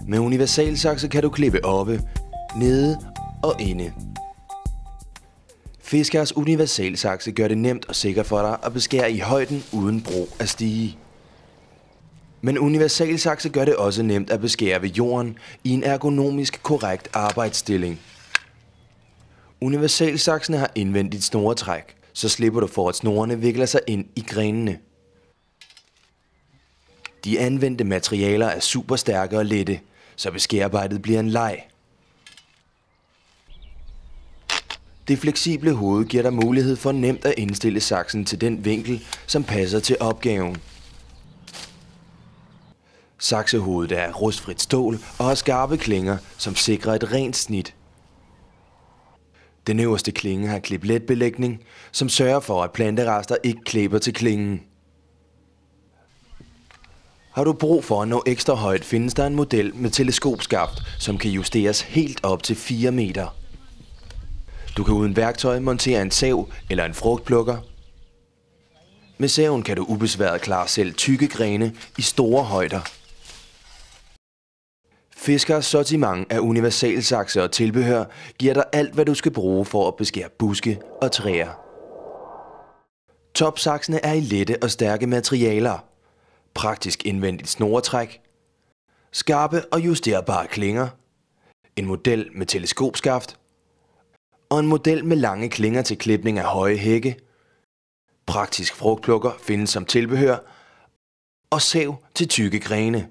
Med universalsakse kan du klippe oppe, nede og inde. Fiskars universalsakse gør det nemt og sikkert for dig at beskære i højden uden brug af stige. Men universalsakse gør det også nemt at beskære ved jorden i en ergonomisk korrekt arbejdsstilling. Universalsaksene har indvendigt snoretræk, så slipper du for at snorene vikler sig ind i grenene. De anvendte materialer er super stærke og lette, så beskærarbejdet bliver en leg. Det fleksible hoved giver dig mulighed for nemt at indstille saksen til den vinkel, som passer til opgaven. Saksehovedet er rustfrit stål og har skarpe klinger, som sikrer et rent snit. Den øverste klinge har klip-let-belægning, som sørger for, at planterester ikke klæber til klingen. Har du brug for at nå ekstra højt, findes der en model med teleskopskaft, som kan justeres helt op til 4 meter. Du kan uden værktøj montere en sav eller en frugtplukker. Med saven kan du ubesværet klare selv tykke grene i store højder. Fiskars sortiment af universalsakse og tilbehør giver dig alt, hvad du skal bruge for at beskære buske og træer. Topsaksene er i lette og stærke materialer, praktisk indvendigt snoretræk, skarpe og justerbare klinger, en model med teleskopskaft og en model med lange klinger til klipning af høje hække. Praktisk frugtplukker findes som tilbehør og sav til tykke grene.